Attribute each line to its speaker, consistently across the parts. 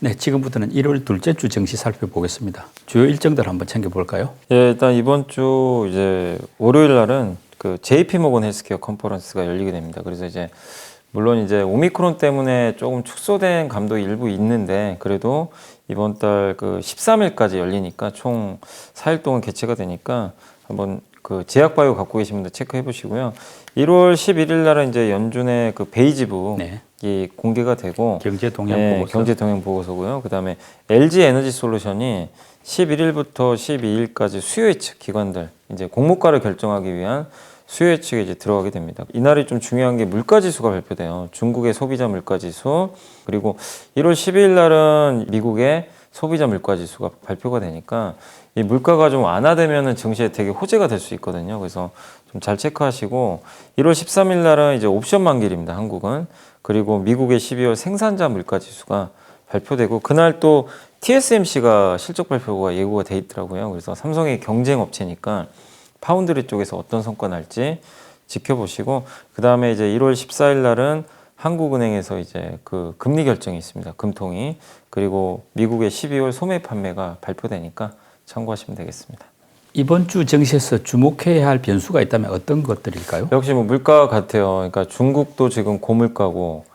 Speaker 1: 네, 지금부터는 1월 둘째 주 증시 살펴보겠습니다. 주요 일정들 한번 챙겨볼까요?
Speaker 2: 예, 일단 이번 주 이제 월요일 날은 그 JP 모건 헬스케어 컨퍼런스가 열리게 됩니다. 그래서 이제 물론 이제 오미크론 때문에 조금 축소된 감도 일부 있는데 그래도 이번 달 그 13일까지 열리니까 총 4일 동안 개최가 되니까 한번 그 제약바이오 갖고 계신 분들 체크해 보시고요. 1월 11일 날은 이제 연준의 그 베이지북이 네. 공개가 되고
Speaker 1: 경제 동향
Speaker 2: 예,
Speaker 1: 보고서.
Speaker 2: 경제 동향 보고서고요. 그다음에 LG 에너지 솔루션이 11일부터 12일까지 수요 예측 기관들 이제 공모가를 결정하기 위한 수요 예측에 이제 들어가게 됩니다. 이날이 좀 중요한 게 물가 지수가 발표돼요. 중국의 소비자 물가 지수 그리고 1월 12일 날은 미국의 소비자 물가 지수가 발표가 되니까 이 물가가 좀 완화되면은 증시에 되게 호재가 될 수 있거든요. 그래서 좀 잘 체크하시고 1월 13일 날은 이제 옵션 만기일입니다. 한국은. 그리고 미국의 12월 생산자 물가 지수가 발표되고 그날 또 TSMC가 실적 발표가 예고가 돼 있더라고요. 그래서 삼성의 경쟁 업체니까 파운드리 쪽에서 어떤 성과 날지 지켜보시고 그다음에 이제 1월 14일 날은 한국은행에서 이제 그 금리 결정이 있습니다. 금통이. 그리고 미국의 12월 소매 판매가 발표되니까 참고하시면 되겠습니다.
Speaker 1: 이번 주 증시에서 주목해야 할 변수가 있다면 어떤 것들일까요?
Speaker 2: 역시 뭐 물가 같아요. 그러니까 중국도 지금 고물가고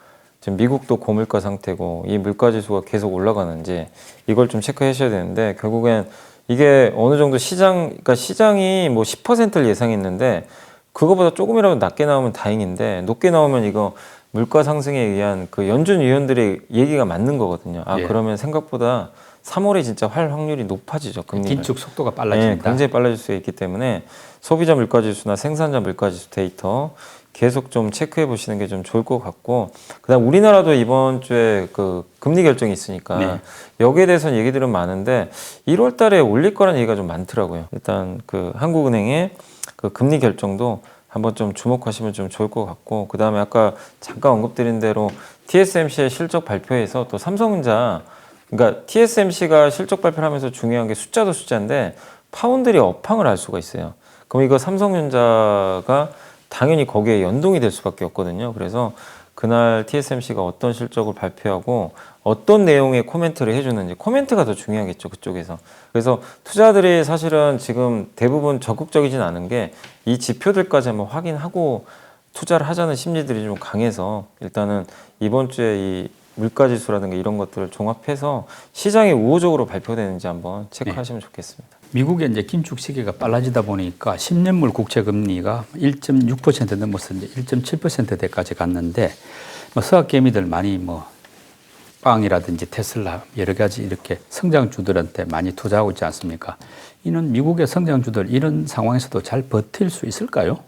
Speaker 2: 지금 미국도 고물가 상태고 이 물가 지수가 계속 올라가는지 이걸 좀 체크하셔야 되는데 결국엔 이게 어느 정도 그러니까 시장이 뭐 10%를 예상했는데 그거보다 조금이라도 낮게 나오면 다행인데 높게 나오면 이거 물가 상승에 의한 그 연준 위원들의 얘기가 맞는 거거든요. 아,
Speaker 1: 예.
Speaker 2: 그러면 생각보다 3월에 진짜 할 확률이 높아지죠. 금리가.
Speaker 1: 긴축 속도가 빨라진다.
Speaker 2: 네, 굉장히 빨라질 수 있기 때문에 소비자 물가 지수나 생산자 물가 지수 데이터 계속 좀 체크해 보시는 게 좀 좋을 것 같고 그다음 우리나라도 이번 주에 그 금리 결정이 있으니까
Speaker 1: 네.
Speaker 2: 여기에 대해서는 얘기들은 많은데 1월 달에 올릴 거라는 얘기가 좀 많더라고요. 일단 그 한국은행의 그 금리 결정도 한번 좀 주목하시면 좀 좋을 것 같고 그다음에 아까 잠깐 언급드린 대로 TSMC의 실적 발표에서 또 삼성전자 그러니까 TSMC가 실적 발표를 하면서 중요한 게 숫자도 숫자인데 파운드리 업황을 알 수가 있어요. 그럼 이거 삼성전자가 당연히 거기에 연동이 될 수밖에 없거든요. 그래서 그날 TSMC가 어떤 실적을 발표하고 어떤 내용의 코멘트를 해주는지 코멘트가 더 중요하겠죠. 그쪽에서. 그래서 투자들이 사실은 지금 대부분 적극적이진 않은 게 이 지표들까지 한번 확인하고 투자를 하자는 심리들이 좀 강해서 일단은 이번 주에 이 물가지수라든가 이런 것들을 종합해서 시장이 우호적으로 발표되는지 한번 체크하시면 좋겠습니다.
Speaker 1: 미국의 이제 긴축 시기가 빨라지다 보니까 10년물 국채 금리가 1.6% 넘어서 이제 1.7%대까지 갔는데 뭐 서학개미들 많이 뭐 빵이라든지 테슬라 여러 가지 이렇게 성장주들한테 많이 투자하고 있지 않습니까? 이는 미국의 성장주들 이런 상황에서도 잘 버틸 수 있을까요?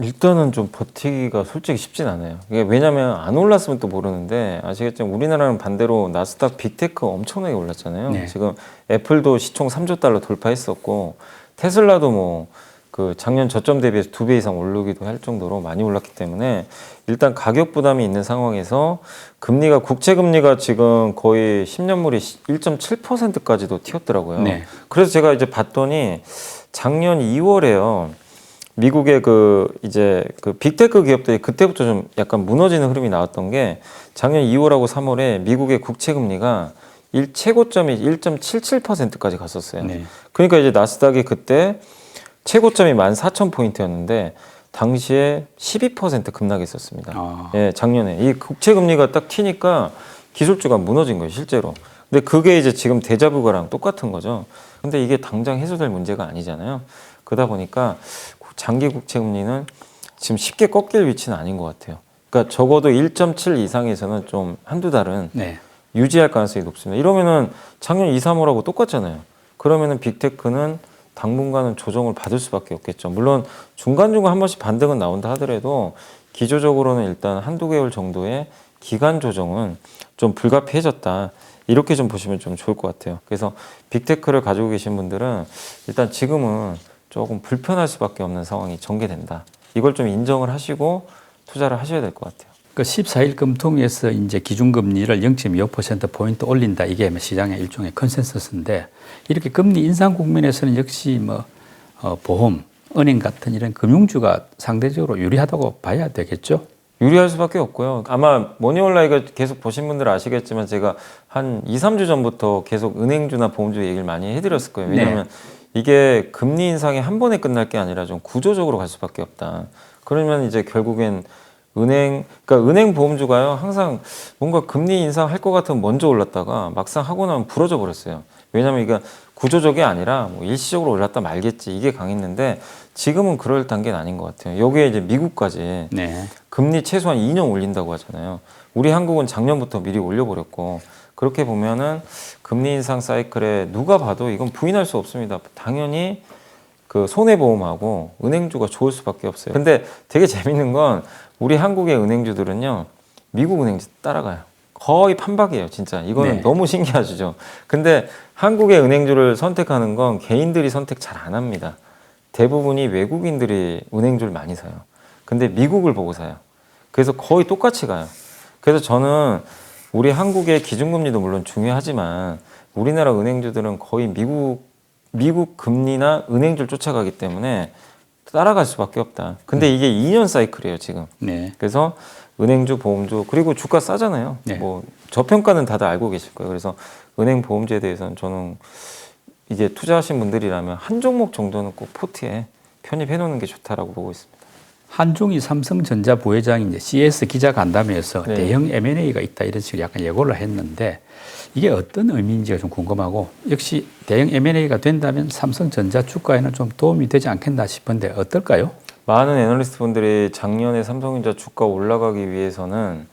Speaker 2: 일단은 좀 버티기가 솔직히 쉽진 않아요. 이게 왜냐면 안 올랐으면 또 모르는데 아시겠지만 우리나라는 반대로 나스닥 빅테크 엄청나게 올랐잖아요.
Speaker 1: 네.
Speaker 2: 지금 애플도 시총 3조 달러 돌파했었고 테슬라도 뭐 그 작년 저점 대비해서 2배 이상 오르기도 할 정도로 많이 올랐기 때문에 일단 가격 부담이 있는 상황에서 금리가 국채 금리가 지금 거의 10년물이 1.7%까지도 튀었더라고요.
Speaker 1: 네.
Speaker 2: 그래서 제가 이제 봤더니 작년 2월에요. 미국의 그 이제 그 빅테크 기업들이 그때부터 좀 약간 무너지는 흐름이 나왔던 게 작년 2월하고 3월에 미국의 국채 금리가 최고점이 1.77%까지 갔었어요.
Speaker 1: 네.
Speaker 2: 그러니까 이제 나스닥이 그때 최고점이 14,000포인트였는데 당시에 12% 급락했었습니다. 예, 작년에 이 국채 금리가 딱 튀니까 기술주가 무너진 거예요, 실제로. 근데 그게 이제 지금 데자부가랑 똑같은 거죠. 근데 이게 당장 해소될 문제가 아니잖아요. 그러다 보니까 장기 국채 금리는 지금 쉽게 꺾일 위치는 아닌 것 같아요. 그러니까 적어도 1.7 이상에서는 좀 한두 달은
Speaker 1: 네.
Speaker 2: 유지할 가능성이 높습니다. 이러면은 작년 2, 3월하고 똑같잖아요. 그러면은 빅테크는 당분간은 조정을 받을 수밖에 없겠죠. 물론 중간중간 한 번씩 반등은 나온다 하더라도 기조적으로는 일단 한두 개월 정도의 기간 조정은 좀 불가피해졌다. 이렇게 좀 보시면 좀 좋을 것 같아요. 그래서 빅테크를 가지고 계신 분들은 일단 지금은 조금 불편할 수밖에 없는 상황이 전개된다. 이걸 좀 인정을 하시고 투자를 하셔야 될 것 같아요.
Speaker 1: 그 14일 금통위에서 이제 기준금리를 0.25%포인트 올린다. 이게 시장의 일종의 컨센서스인데 이렇게 금리 인상 국면에서는 역시 뭐 보험, 은행 같은 이런 금융주가 상대적으로 유리하다고 봐야 되겠죠?
Speaker 2: 유리할 수밖에 없고요. 아마 머니온라인을 계속 보신 분들 아시겠지만 제가 한 2, 3주 전부터 계속 은행주나 보험주 얘기를 많이 해드렸을 거예요. 왜냐하면 이게 금리 인상이 한 번에 끝날 게 아니라 좀 구조적으로 갈 수밖에 없다. 그러면 이제 결국엔 그러니까 은행 보험주가요, 항상 뭔가 금리 인상할 것 같으면 먼저 올랐다가 막상 하고 나면 부러져 버렸어요. 왜냐면 이게 구조적이 아니라 뭐 일시적으로 올랐다 말겠지, 이게 강했는데 지금은 그럴 단계는 아닌 것 같아요. 여기에 이제 미국까지
Speaker 1: 네.
Speaker 2: 금리 최소한 2년 올린다고 하잖아요. 우리 한국은 작년부터 미리 올려버렸고, 그렇게 보면은 금리 인상 사이클에 누가 봐도 이건 부인할 수 없습니다. 당연히 그 손해보험하고 은행주가 좋을 수밖에 없어요. 근데 되게 재밌는 건 우리 한국의 은행주들은요, 미국 은행주 따라가요. 거의 판박이에요, 진짜. 이거는
Speaker 1: 네.
Speaker 2: 너무 신기하시죠. 근데 한국의 은행주를 선택하는 건 개인들이 선택 잘 안 합니다. 대부분이 외국인들이 은행주를 많이 사요. 근데 미국을 보고 사요. 그래서 거의 똑같이 가요. 그래서 저는 우리 한국의 기준금리도 물론 중요하지만 우리나라 은행주들은 거의 미국 금리나 은행주를 쫓아가기 때문에 따라갈 수밖에 없다. 근데 이게 2년 사이클이에요, 지금.
Speaker 1: 네.
Speaker 2: 그래서 은행주, 보험주, 그리고 주가 싸잖아요.
Speaker 1: 네.
Speaker 2: 뭐 저평가는 다들 알고 계실 거예요. 그래서 은행, 보험주에 대해서는 저는 이제 투자하신 분들이라면 한 종목 정도는 꼭 포트에 편입해 놓는 게 좋다라고 보고 있습니다.
Speaker 1: 한중이 삼성전자 부회장이 이제 CS 기자간담회에서
Speaker 2: 네.
Speaker 1: 대형 M&A가 있다 이런 식으로 약간 예고를 했는데 이게 어떤 의미인지가 좀 궁금하고, 역시 대형 M&A가 된다면 삼성전자 주가에는 좀 도움이 되지 않겠나 싶은데 어떨까요?
Speaker 2: 많은 애널리스트 분들이 작년에 삼성전자 주가 올라가기 위해서는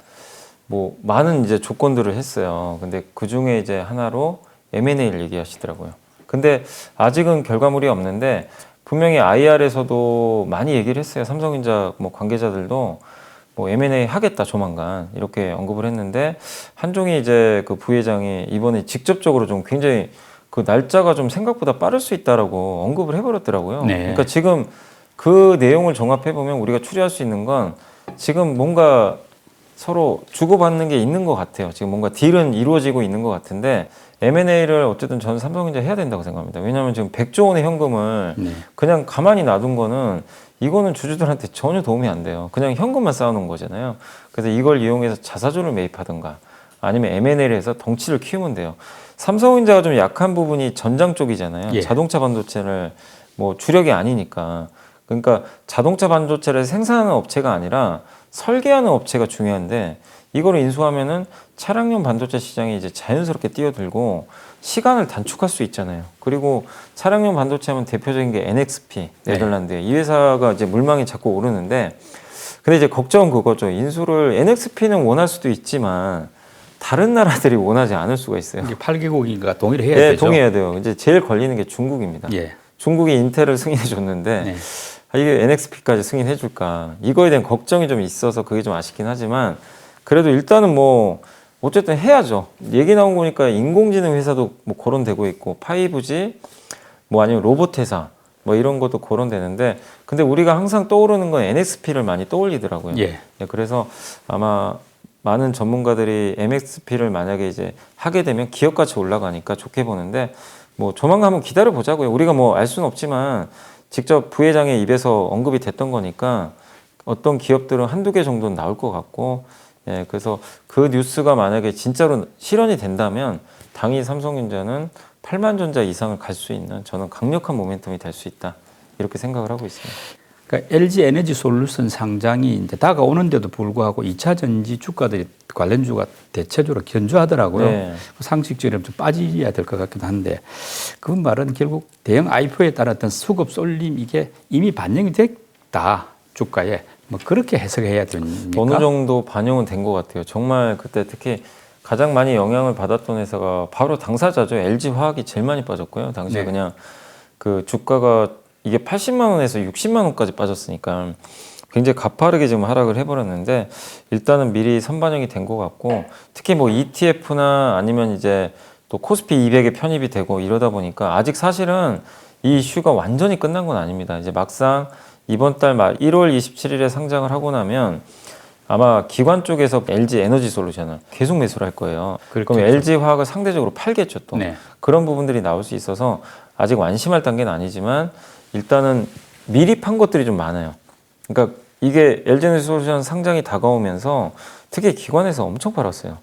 Speaker 2: 뭐 많은 이제 조건들을 했어요. 근데 그 중에 이제 하나로 M&A를 얘기하시더라고요. 근데 아직은 결과물이 없는데 분명히 IR에서도 많이 얘기를 했어요. 삼성전자 뭐 관계자들도 뭐 M&A 하겠다 조만간 이렇게 언급을 했는데, 한종이 이제 그 부회장이 이번에 직접적으로 좀 굉장히 그 날짜가 좀 생각보다 빠를 수 있다라고 언급을 해버렸더라고요.
Speaker 1: 네.
Speaker 2: 그러니까 지금 그 내용을 종합해 보면 우리가 추리할 수 있는 건 지금 뭔가 서로 주고받는 게 있는 것 같아요. 지금 뭔가 딜은 이루어지고 있는 것 같은데 M&A를 어쨌든 저는 삼성전자 해야 된다고 생각합니다. 왜냐하면 지금 100조 원의 현금을
Speaker 1: 네.
Speaker 2: 그냥 가만히 놔둔 거는 이거는 주주들한테 전혀 도움이 안 돼요. 그냥 현금만 쌓아놓은 거잖아요. 그래서 이걸 이용해서 자사주를 매입하든가 아니면 M&A를 해서 덩치를 키우면 돼요. 삼성전자가 좀 약한 부분이 전장 쪽이잖아요.
Speaker 1: 예.
Speaker 2: 자동차 반도체를 뭐 주력이 아니니까. 그러니까 자동차 반도체를 생산하는 업체가 아니라 설계하는 업체가 중요한데 이거를 인수하면은 차량용 반도체 시장이 이제 자연스럽게 뛰어들고 시간을 단축할 수 있잖아요. 그리고 차량용 반도체 하면 대표적인 게 NXP, 네덜란드에 이 회사가 이제 물망이 자꾸 오르는데, 근데 이제 걱정은 그거죠. 인수를 NXP는 원할 수도 있지만 다른 나라들이 원하지 않을 수가 있어요.
Speaker 1: 이게 8개국인가 동의를 해야
Speaker 2: 네,
Speaker 1: 되죠.
Speaker 2: 동의해야 돼요. 이제 제일 걸리는 게 중국입니다.
Speaker 1: 예.
Speaker 2: 중국이 인텔을 승인해 줬는데
Speaker 1: 네.
Speaker 2: 이게 NXP까지 승인해 줄까? 이거에 대한 걱정이 좀 있어서 그게 좀 아쉽긴 하지만 그래도 일단은 뭐 어쨌든 해야죠. 얘기 나온 거니까 인공지능 회사도 뭐 거론되고 있고 5G 뭐 아니면 로봇 회사 뭐 이런 것도 거론되는데, 근데 우리가 항상 떠오르는 건 NXP를 많이 떠올리더라고요.
Speaker 1: 예.
Speaker 2: 네, 그래서 아마 많은 전문가들이 MXP를 만약에 이제 하게 되면 기업가치 올라가니까 좋게 보는데, 뭐 조만간 한번 기다려 보자고요. 우리가 뭐 알 수는 없지만 직접 부회장의 입에서 언급이 됐던 거니까 어떤 기업들은 한두 개 정도는 나올 것 같고, 예, 그래서 그 뉴스가 만약에 진짜로 실현이 된다면 당연히 삼성전자는 8만 전자 이상을 갈 수 있는 저는 강력한 모멘텀이 될 수 있다, 이렇게 생각을 하고 있습니다.
Speaker 1: 그러니까 LG 에너지 솔루션 상장이 이제 다가오는데도 불구하고 2차 전지 주가들이 관련주가 대체적으로 견조하더라고요.
Speaker 2: 네.
Speaker 1: 상식적으로 좀 빠져야 될 것 같기도 한데, 그 말은 결국 대형 IPO에 따랐던 수급 쏠림 이게 이미 반영이 됐다 주가에, 뭐 그렇게 해석해야 됩니까?
Speaker 2: 어느 정도 반영은 된 것 같아요. 정말 그때 특히 가장 많이 영향을 받았던 회사가 바로 당사자죠. LG 화학이 제일 많이 빠졌고요. 당시에
Speaker 1: 네.
Speaker 2: 그냥 그 주가가 이게 80만 원에서 60만 원까지 빠졌으니까 굉장히 가파르게 지금 하락을 해버렸는데, 일단은 미리 선반영이 된 것 같고, 특히 뭐 ETF나 아니면 이제 또 코스피 200에 편입이 되고 이러다 보니까 아직 사실은 이 이슈가 완전히 끝난 건 아닙니다. 이제 막상 이번 달 말 1월 27일에 상장을 하고 나면 아마 기관 쪽에서 LG 에너지 솔루션을 계속 매수를 할 거예요.
Speaker 1: 그렇겠죠.
Speaker 2: 그럼 LG 화학을 상대적으로 팔겠죠 또.
Speaker 1: 네.
Speaker 2: 그런 부분들이 나올 수 있어서 아직 완심할 단계는 아니지만 일단은 미리 판 것들이 좀 많아요. 그러니까 이게 LG에너지솔루션 상장이 다가오면서 특히 기관에서 엄청 팔았어요.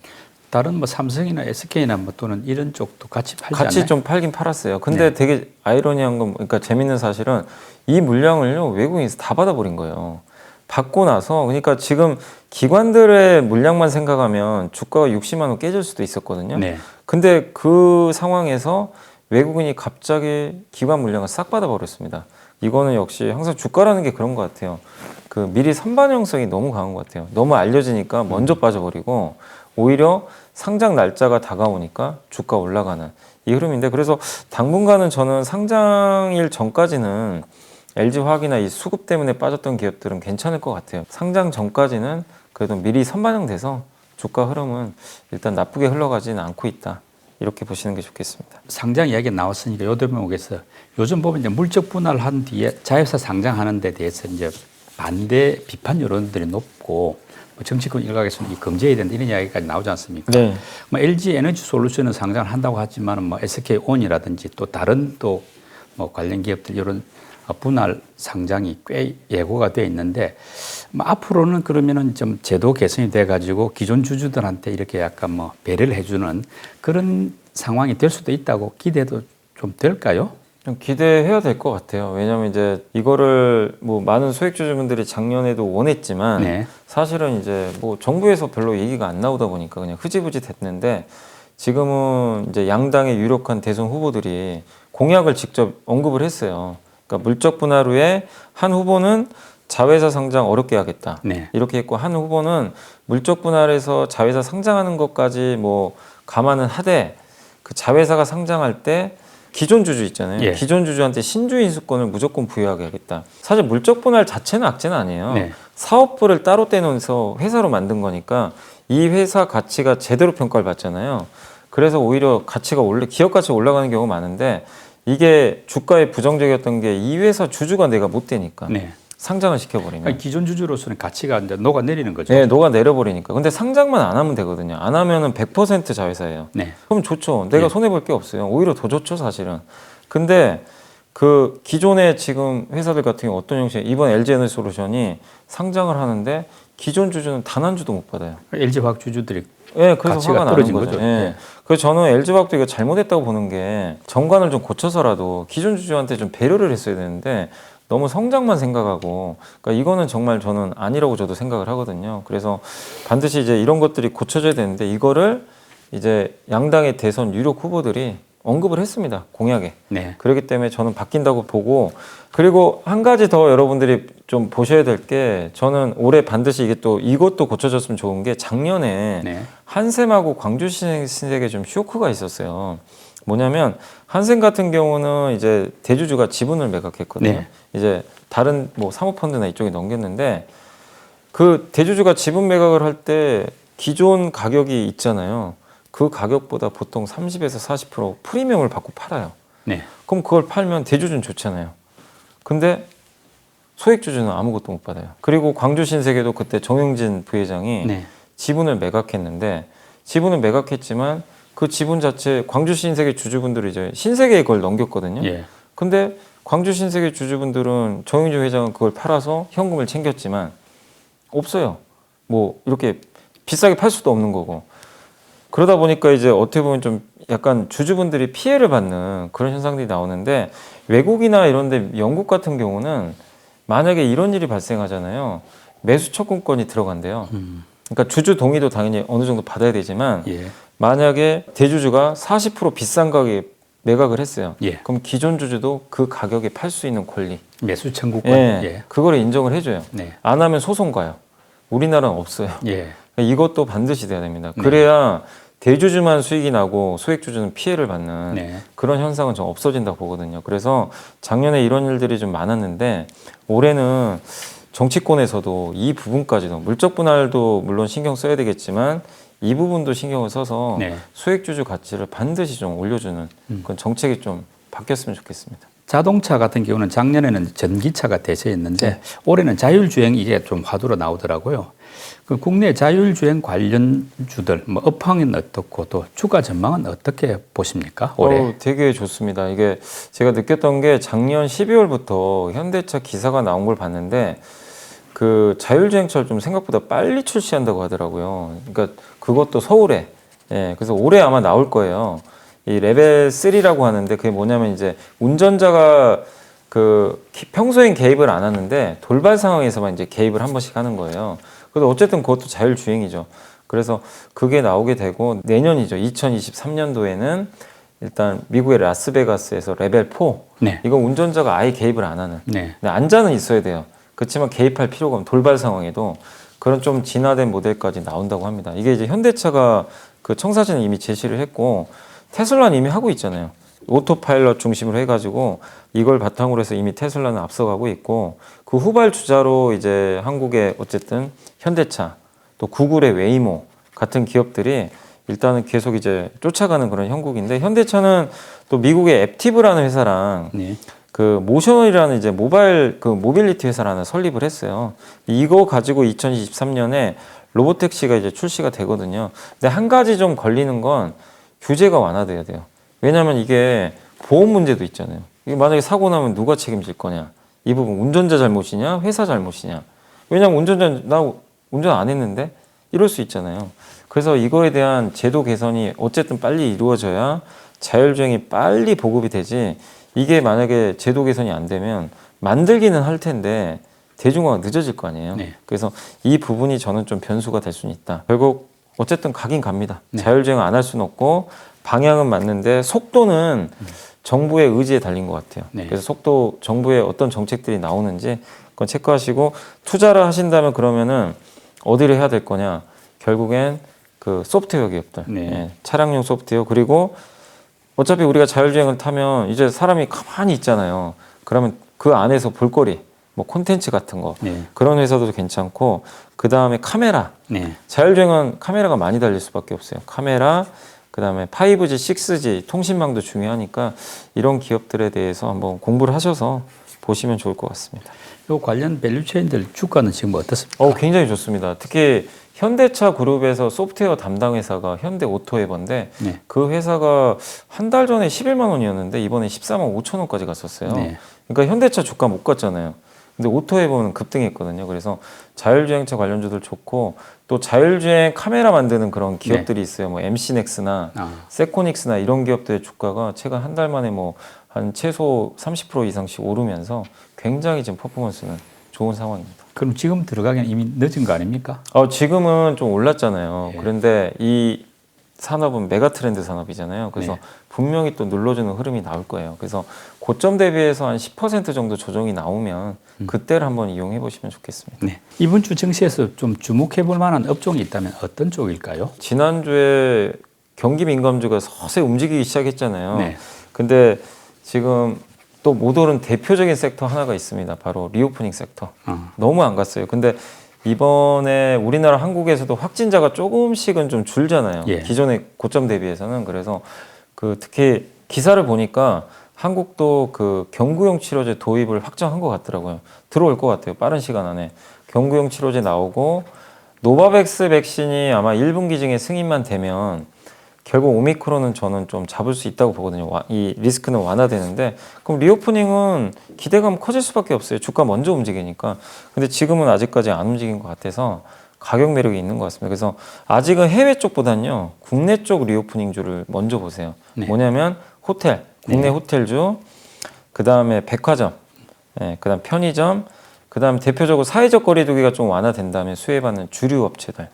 Speaker 1: 다른 뭐 삼성이나 SK나 뭐 또는 이런 쪽도 같이 팔지
Speaker 2: 같이
Speaker 1: 않나요?
Speaker 2: 좀 팔긴 팔았어요. 근데
Speaker 1: 네.
Speaker 2: 되게 아이러니한 건, 그러니까 재밌는 사실은 이 물량을요, 외국인에서 다 받아버린 거예요. 받고 나서, 그러니까 지금 기관들의 물량만 생각하면 주가가 60만 원 깨질 수도 있었거든요.
Speaker 1: 네.
Speaker 2: 근데 그 상황에서 외국인이 갑자기 기관 물량을 싹 받아버렸습니다. 이거는 역시 항상 주가라는 게 그런 것 같아요. 그 미리 선반영성이 너무 강한 것 같아요. 너무 알려지니까 먼저 빠져버리고 오히려 상장 날짜가 다가오니까 주가 올라가는 이 흐름인데, 그래서 당분간은 저는 상장일 전까지는 LG화학이나 이 수급 때문에 빠졌던 기업들은 괜찮을 것 같아요. 상장 전까지는 그래도 미리 선반영돼서 주가 흐름은 일단 나쁘게 흘러가지는 않고 있다. 이렇게 보시는 게 좋겠습니다.
Speaker 1: 상장 이야기 나왔으니까 요 대목에서 요즘 보면 이제 물적 분할한 뒤에 자회사 상장하는 데 대해서 이제 반대 비판 여론들이 높고 뭐 정치권 일각에서는 이 금지해야 된다 이런 이야기까지 나오지 않습니까?
Speaker 2: 네.
Speaker 1: 뭐 LG 에너지 솔루션은 상장을 한다고 하지만 뭐 SK온이라든지 또 다른 또 뭐 관련 기업들 이런 분할 상장이 꽤 예고가 돼 있는데 뭐 앞으로는 그러면은 좀 제도 개선이 돼 가지고 기존 주주들한테 이렇게 약간 뭐 배려를 해주는 그런 상황이 될 수도 있다고 기대도 좀 될까요?
Speaker 2: 좀 기대해야 될 것 같아요. 왜냐하면 이제 이거를 뭐 많은 소액주주분들이 작년에도 원했지만
Speaker 1: 네.
Speaker 2: 사실은 이제 뭐 정부에서 별로 얘기가 안 나오다 보니까 그냥 흐지부지 됐는데, 지금은 이제 양당의 유력한 대선 후보들이 공약을 직접 언급을 했어요. 그러니까 물적 분할 후에 한 후보는 자회사 상장 어렵게 하겠다.
Speaker 1: 네.
Speaker 2: 이렇게 했고, 한 후보는 물적 분할해서 자회사 상장하는 것까지 뭐 감안은 하되 그 자회사가 상장할 때 기존 주주 있잖아요.
Speaker 1: 예.
Speaker 2: 기존 주주한테 신주 인수권을 무조건 부여하게 하겠다. 사실 물적 분할 자체는 악재는 아니에요.
Speaker 1: 네.
Speaker 2: 사업부를 따로 떼놓아서 회사로 만든 거니까 이 회사 가치가 제대로 평가를 받잖아요. 그래서 오히려 가치가 기업 가치가 올라가는 경우가 많은데, 이게 주가에 부정적이었던 게 이 회사 주주가 내가 못 되니까
Speaker 1: 네.
Speaker 2: 상장을 시켜버리면
Speaker 1: 그러니까 기존 주주로서는 가치가 이제 녹아내리는 거죠.
Speaker 2: 네, 녹아 내려버리니까. 근데 상장만 안 하면 되거든요. 안 하면은 100% 자회사예요.
Speaker 1: 네.
Speaker 2: 그럼 좋죠. 내가
Speaker 1: 예.
Speaker 2: 손해 볼 게 없어요. 오히려 더 좋죠, 사실은. 근데 그 기존의 지금 회사들 같은 경우 어떤 형식, 이번 LG에너지솔루션이 상장을 하는데 기존 주주는 단 한 주도 못 받아요.
Speaker 1: LG화학 주주들이
Speaker 2: 예, 그래서
Speaker 1: 가치가
Speaker 2: 화가 나는
Speaker 1: 떨어진
Speaker 2: 거죠.
Speaker 1: 거죠.
Speaker 2: 예.
Speaker 1: 예.
Speaker 2: 그래서 저는 LG화학도 이거 잘못했다고 보는 게, 정관을 좀 고쳐서라도 기존 주주한테 좀 배려를 했어야 되는데 너무 성장만 생각하고, 그러니까 이거는 정말 저는 아니라고 저도 생각을 하거든요. 그래서 반드시 이제 이런 것들이 고쳐져야 되는데, 이거를 이제 양당의 대선 유력 후보들이 언급을 했습니다, 공약에.
Speaker 1: 네.
Speaker 2: 그렇기 때문에 저는 바뀐다고 보고, 그리고 한 가지 더 여러분들이 좀 보셔야 될 게, 저는 올해 반드시 이것도 고쳐졌으면 좋은 게, 작년에
Speaker 1: 네.
Speaker 2: 한샘하고 광주신생에 좀 쇼크가 있었어요. 뭐냐면 한샘 같은 경우는 이제 대주주가 지분을 매각했거든요.
Speaker 1: 네.
Speaker 2: 이제 다른 뭐 사모펀드나 이쪽에 넘겼는데, 그 대주주가 지분 매각을 할 때 기존 가격이 있잖아요. 그 가격보다 보통 30에서 40% 프리미엄을 받고 팔아요.
Speaker 1: 네.
Speaker 2: 그럼 그걸 팔면 대주주는 좋잖아요. 근데 소액주주는 아무것도 못 받아요. 그리고 광주신세계도 그때 정영진 부회장이
Speaker 1: 네.
Speaker 2: 지분을 매각했는데, 지분을 매각했지만 그 지분 자체 광주신세계 주주분들이 이제 신세계에 그걸 넘겼거든요.
Speaker 1: 예.
Speaker 2: 근데 광주신세계 주주분들은 정영진 회장은 그걸 팔아서 현금을 챙겼지만 없어요. 뭐 이렇게 비싸게 팔 수도 없는 거고. 그러다 보니까 이제 어떻게 보면 좀 약간 주주분들이 피해를 받는 그런 현상들이 나오는데, 외국이나 이런 데 영국 같은 경우는 만약에 이런 일이 발생하잖아요. 매수 청구권이 들어간대요. 그러니까 주주 동의도 당연히 어느 정도 받아야 되지만,
Speaker 1: 예.
Speaker 2: 만약에 대주주가 40% 비싼 가격에 매각을 했어요.
Speaker 1: 예.
Speaker 2: 그럼 기존 주주도 그 가격에 팔 수 있는 권리,
Speaker 1: 매수 청구권.
Speaker 2: 예,
Speaker 1: 예.
Speaker 2: 그거를 인정을 해줘요.
Speaker 1: 네.
Speaker 2: 안 하면 소송 가요. 우리나라는 없어요.
Speaker 1: 예.
Speaker 2: 이것도 반드시 돼야 됩니다.
Speaker 1: 네.
Speaker 2: 그래야 대주주만 수익이 나고 소액주주는 피해를 받는
Speaker 1: 네.
Speaker 2: 그런 현상은 좀 없어진다고 보거든요. 그래서 작년에 이런 일들이 좀 많았는데, 올해는 정치권에서도 이 부분까지도, 물적 분할도 물론 신경 써야 되겠지만 이 부분도 신경을 써서
Speaker 1: 네.
Speaker 2: 소액주주 가치를 반드시 좀 올려주는 그런 정책이 좀 바뀌었으면 좋겠습니다.
Speaker 1: 자동차 같은 경우는 작년에는 전기차가 대세였는데
Speaker 2: 네.
Speaker 1: 올해는 자율주행 이게 좀 화두로 나오더라고요. 그 국내 자율주행 관련주들 뭐 업황은 어떻고 또 주가 전망은 어떻게 보십니까? 올해?
Speaker 2: 되게 좋습니다. 이게 제가 느꼈던 게, 작년 12월부터 현대차 기사가 나온 걸 봤는데, 그 자율주행차를 좀 생각보다 빨리 출시한다고 하더라고요. 그러니까 그것도 서울에. 예, 그래서 올해 아마 나올 거예요. 이 레벨 3라고 하는데 그게 뭐냐면 이제 운전자가 평소엔 개입을 안 하는데 돌발 상황에서만 이제 개입을 한 번씩 하는 거예요. 그래서 어쨌든 그것도 자율주행이죠. 그래서 그게 나오게 되고 내년이죠. 2023년도에는 일단 미국의 라스베가스에서 레벨 4.
Speaker 1: 네.
Speaker 2: 이거 운전자가 아예 개입을 안 하는.
Speaker 1: 네.
Speaker 2: 근데 안전은 있어야 돼요. 그렇지만 개입할 필요가 없는 돌발 상황에도 그런 좀 진화된 모델까지 나온다고 합니다. 이게 이제 현대차가 그 청사진을 이미 제시를 했고 테슬라는 이미 하고 있잖아요. 오토파일럿 중심으로 해가지고 이걸 바탕으로 해서 이미 테슬라는 앞서가고 있고 그 후발주자로 이제 한국의 어쨌든 현대차 또 구글의 웨이모 같은 기업들이 일단은 계속 이제 쫓아가는 그런 형국인데 현대차는 또 미국의 앱티브라는 회사랑
Speaker 1: 네.
Speaker 2: 그 모셔널이라는 이제 모바일 그 모빌리티 회사를 하나 설립을 했어요. 이거 가지고 2023년에 로보택시가 이제 출시가 되거든요. 근데 한 가지 좀 걸리는 건 규제가 완화돼야 돼요. 왜냐하면 이게 보험 문제도 있잖아요. 이게 만약에 사고 나면 누가 책임질 거냐? 이 부분 운전자 잘못이냐, 회사 잘못이냐? 왜냐하면 나 운전 안 했는데 이럴 수 있잖아요. 그래서 이거에 대한 제도 개선이 어쨌든 빨리 이루어져야 자율주행이 빨리 보급이 되지. 이게 만약에 제도 개선이 안 되면 만들기는 할 텐데 대중화가 늦어질 거 아니에요.
Speaker 1: 네.
Speaker 2: 그래서 이 부분이 저는 좀 변수가 될 수는 있다. 결국 어쨌든 가긴 갑니다.
Speaker 1: 네.
Speaker 2: 자율주행 안 할 수는 없고 방향은 맞는데 속도는 정부의 의지에 달린 것 같아요.
Speaker 1: 네.
Speaker 2: 그래서 속도 정부의 어떤 정책들이 나오는지 그건 체크하시고 투자를 하신다면 그러면은 어디를 해야 될 거냐? 결국엔 그 소프트웨어 기업들,
Speaker 1: 네.
Speaker 2: 예, 차량용 소프트웨어 그리고 어차피 우리가 자율주행을 타면 이제 사람이 가만히 있잖아요. 그러면 그 안에서 볼거리, 뭐 콘텐츠 같은 거
Speaker 1: 네.
Speaker 2: 그런 회사도 괜찮고 그 다음에 카메라.
Speaker 1: 네.
Speaker 2: 자율주행은 카메라가 많이 달릴 수밖에 없어요. 카메라, 그 다음에 5G, 6G 통신망도 중요하니까 이런 기업들에 대해서 한번 공부를 하셔서 보시면 좋을 것 같습니다.
Speaker 1: 요 관련 밸류체인들 주가는 지금 어떻습니까?
Speaker 2: 굉장히 좋습니다. 특히 현대차 그룹에서 소프트웨어 담당 회사가 현대오토에버인데
Speaker 1: 네.
Speaker 2: 그 회사가 한 달 전에 11만 원이었는데 이번에 14만 5천 원까지 갔었어요.
Speaker 1: 네.
Speaker 2: 그러니까 현대차 주가 못 갔잖아요. 근데 오토에버는 급등했거든요. 그래서 자율주행차 관련주들 좋고 또 자율주행 카메라 만드는 그런 기업들이 있어요. 뭐 MC넥스나 세코닉스나 이런 기업들의 주가가 최근 한 달 만에 뭐 한 최소 30% 이상씩 오르면서 굉장히 지금 퍼포먼스는 좋은 상황입니다.
Speaker 1: 그럼 지금 들어가기는 이미 늦은 거 아닙니까?
Speaker 2: 지금은 좀 올랐잖아요.
Speaker 1: 네.
Speaker 2: 그런데 이 산업은 메가 트렌드 산업이잖아요. 그래서
Speaker 1: 네.
Speaker 2: 분명히 또 눌러주는 흐름이 나올 거예요. 그래서 고점 대비해서 한 10% 정도 조정이 나오면 그때를 한번 이용해 보시면 좋겠습니다.
Speaker 1: 네. 이번 주 증시에서 좀 주목해 볼 만한 업종이 있다면 어떤 쪽일까요?
Speaker 2: 지난주에 경기 민감주가 서서히 움직이기 시작했잖아요.
Speaker 1: 네.
Speaker 2: 근데 지금 또 못 오른 대표적인 섹터 하나가 있습니다. 바로 리오프닝 섹터. 너무 안 갔어요. 근데 이번에 우리나라 한국에서도 확진자가 조금씩은 좀 줄잖아요.
Speaker 1: 예.
Speaker 2: 기존의 고점 대비해서는. 그래서 그 특히 기사를 보니까 한국도 그 경구용 치료제 도입을 확정한 것 같더라고요. 들어올 것 같아요. 빠른 시간 안에. 경구용 치료제 나오고 노바백스 백신이 아마 1분기 중에 승인만 되면 결국 오미크론은 저는 좀 잡을 수 있다고 보거든요. 이 리스크는 완화되는데 그럼 리오프닝은 기대감 커질 수밖에 없어요. 주가 먼저 움직이니까. 근데 지금은 아직까지 안 움직인 것 같아서 가격 매력이 있는 것 같습니다. 그래서 아직은 해외 쪽보다는요. 국내 쪽 리오프닝주를 먼저 보세요.
Speaker 1: 네.
Speaker 2: 뭐냐면 호텔, 국내 호텔주, 그 다음에 백화점, 그 다음 편의점, 그 다음 대표적으로 사회적 거리두기가 좀 완화된다면 수혜받는 주류 업체들.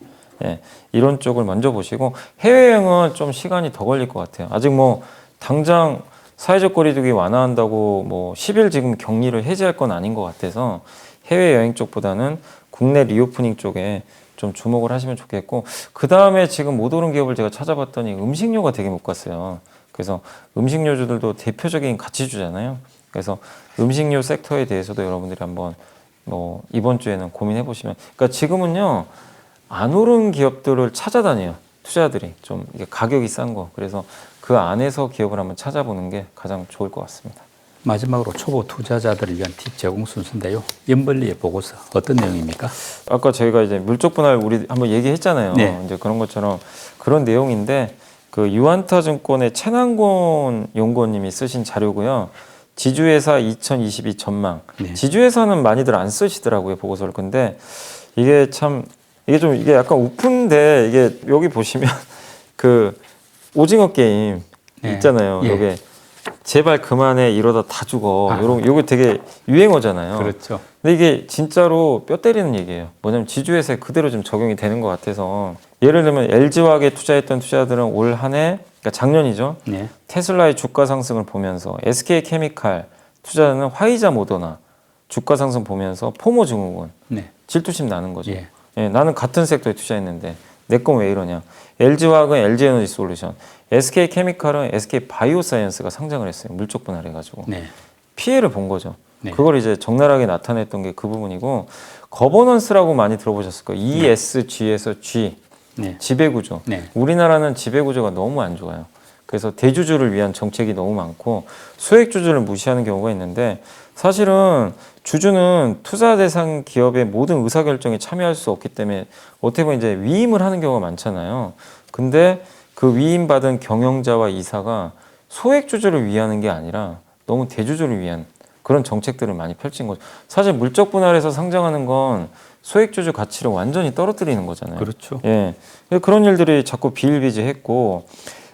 Speaker 2: 이런 쪽을 먼저 보시고 해외여행은 좀 시간이 더 걸릴 것 같아요. 아직 뭐 당장 사회적 거리두기 완화한다고 뭐 10일 지금 격리를 해제할 건 아닌 것 같아서 해외여행 쪽보다는 국내 리오프닝 쪽에 좀 주목을 하시면 좋겠고 그 다음에 지금 못 오른 기업을 제가 찾아봤더니 음식료가 되게 못 갔어요. 그래서 음식료주들도 대표적인 가치주잖아요. 그래서 음식료 섹터에 대해서도 여러분들이 한번 뭐 이번 주에는 고민해 보시면 그러니까 지금은요. 안 오른 기업들을 찾아다녀요. 투자들이 좀 이게 가격이 싼 거. 그래서 그 안에서 기업을 한번 찾아보는 게 가장 좋을 것 같습니다.
Speaker 1: 마지막으로 초보 투자자들을 위한 팁 제공 순서인데요. 연벌리의 보고서 어떤 내용입니까?
Speaker 2: 아까 저희가 이제 물적 분할 우리 한번 얘기했잖아요.
Speaker 1: 네.
Speaker 2: 이제 그런 것처럼 그런 내용인데 그 유안타 증권의 최난곤 연구원님이 쓰신 자료고요. 지주회사 2022 전망.
Speaker 1: 네.
Speaker 2: 지주회사는 많이들 안 쓰시더라고요, 보고서를. 근데 이게 참 이게 약간 우픈데 이게 여기 보시면 그 오징어 게임
Speaker 1: 네.
Speaker 2: 있잖아요.
Speaker 1: 예.
Speaker 2: 요게 제발 그만해 이러다 다 죽어.
Speaker 1: 아.
Speaker 2: 요거 되게 유행어잖아요.
Speaker 1: 그렇죠.
Speaker 2: 근데 이게 진짜로 뼈 때리는 얘기예요. 뭐냐면 지주회사에 그대로 좀 적용이 되는 것 같아서 예를 들면 LG화학에 투자했던 투자들은 올 한 해, 그러니까 작년이죠.
Speaker 1: 네.
Speaker 2: 테슬라의 주가 상승을 보면서 SK케미칼 투자자는 화이자 모더나 주가 상승 보면서 포모증후군
Speaker 1: 네.
Speaker 2: 질투심 나는 거죠.
Speaker 1: 예.
Speaker 2: 예, 나는 같은 섹터에 투자했는데 내 건 왜 이러냐. LG화학은 LG에너지솔루션, SK케미칼은 SK바이오사이언스가 상장을 했어요. 물적 분할해가지고
Speaker 1: 네.
Speaker 2: 피해를 본 거죠.
Speaker 1: 네.
Speaker 2: 그걸 이제 적나라하게 나타냈던 게 그 부분이고 거버넌스라고 많이 들어보셨을 거예요. ESG에서 G,
Speaker 1: 네.
Speaker 2: 지배구조.
Speaker 1: 네.
Speaker 2: 우리나라는 지배구조가 너무 안 좋아요. 그래서 대주주를 위한 정책이 너무 많고 소액주주를 무시하는 경우가 있는데 사실은 주주는 투자 대상 기업의 모든 의사결정에 참여할 수 없기 때문에 어떻게 보면 이제 위임을 하는 경우가 많잖아요. 근데 그 위임받은 경영자와 이사가 소액주주를 위하는 게 아니라 너무 대주주를 위한 그런 정책들을 많이 펼친 거죠. 사실 물적 분할해서 상장하는 건 소액주주 가치를 완전히 떨어뜨리는 거잖아요.
Speaker 1: 그렇죠.
Speaker 2: 예. 그런 일들이 자꾸 비일비재했고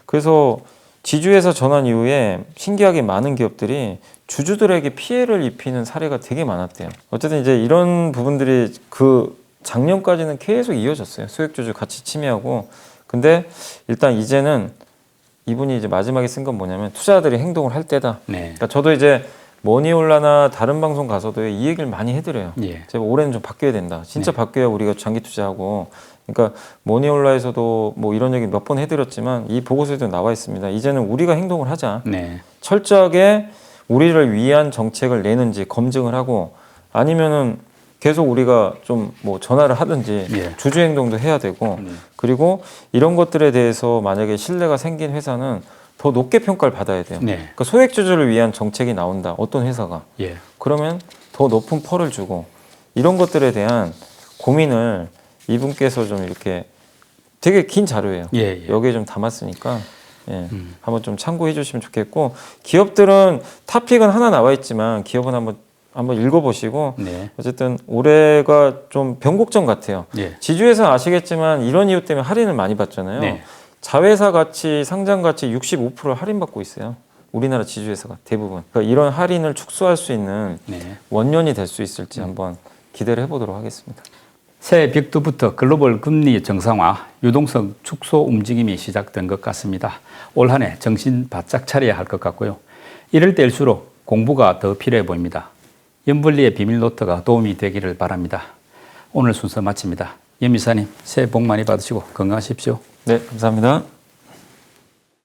Speaker 2: 그래서 지주회사 전환 이후에 신기하게 많은 기업들이 주주들에게 피해를 입히는 사례가 되게 많았대요. 어쨌든 이제 이런 부분들이 그 작년까지는 계속 이어졌어요. 소액주주 가치 침해하고. 근데 일단 이제는 이분이 이제 마지막에 쓴 건 뭐냐면 투자자들이 행동을 할 때다.
Speaker 1: 네.
Speaker 2: 그러니까 저도 이제 머니올라나 다른 방송 가서도 이 얘기를 많이 해드려요.
Speaker 1: 예.
Speaker 2: 제가 올해는 좀 바뀌어야 된다. 진짜 바뀌어야 우리가 장기 투자하고. 그러니까 머니올라에서도 뭐 이런 얘기 몇 번 해드렸지만 이 보고서에도 나와 있습니다. 이제는 우리가 행동을 하자.
Speaker 1: 네.
Speaker 2: 철저하게 우리를 위한 정책을 내는지 검증을 하고 아니면은 계속 우리가 좀 뭐 전화를 하든지
Speaker 1: 예.
Speaker 2: 주주 행동도 해야 되고 그리고 이런 것들에 대해서 만약에 신뢰가 생긴 회사는 더 높게 평가를 받아야 돼요.
Speaker 1: 네.
Speaker 2: 그러니까 소액주주를 위한 정책이 나온다. 어떤 회사가.
Speaker 1: 예.
Speaker 2: 그러면 더 높은 펄을 주고 이런 것들에 대한 고민을 이분께서 좀 이렇게 되게 긴 자료예요.
Speaker 1: 예, 예.
Speaker 2: 여기에 좀 담았으니까 예, 한번 좀 참고해 주시면 좋겠고 기업들은 탑픽은 하나 나와 있지만 기업은 한번 읽어보시고
Speaker 1: 네.
Speaker 2: 어쨌든 올해가 좀 변곡점 같아요.
Speaker 1: 예.
Speaker 2: 지주회사 아시겠지만 이런 이유 때문에 할인을 많이 받잖아요.
Speaker 1: 네.
Speaker 2: 자회사 가치, 상장 가치 65% 할인받고 있어요. 우리나라 지주회사가 대부분. 그러니까 이런 할인을 축소할 수 있는
Speaker 1: 네.
Speaker 2: 원년이 될 수 있을지 한번 기대를 해보도록 하겠습니다.
Speaker 1: 새해 빅두부터 글로벌 금리 정상화, 유동성 축소 움직임이 시작된 것 같습니다. 올 한 해 정신 바짝 차려야 할 것 같고요. 이럴 때일수록 공부가 더 필요해 보입니다. 연불리의 비밀 노트가 도움이 되기를 바랍니다. 오늘 순서 마칩니다. 연 이사님 새해 복 많이 받으시고 건강하십시오.
Speaker 2: 네, 감사합니다.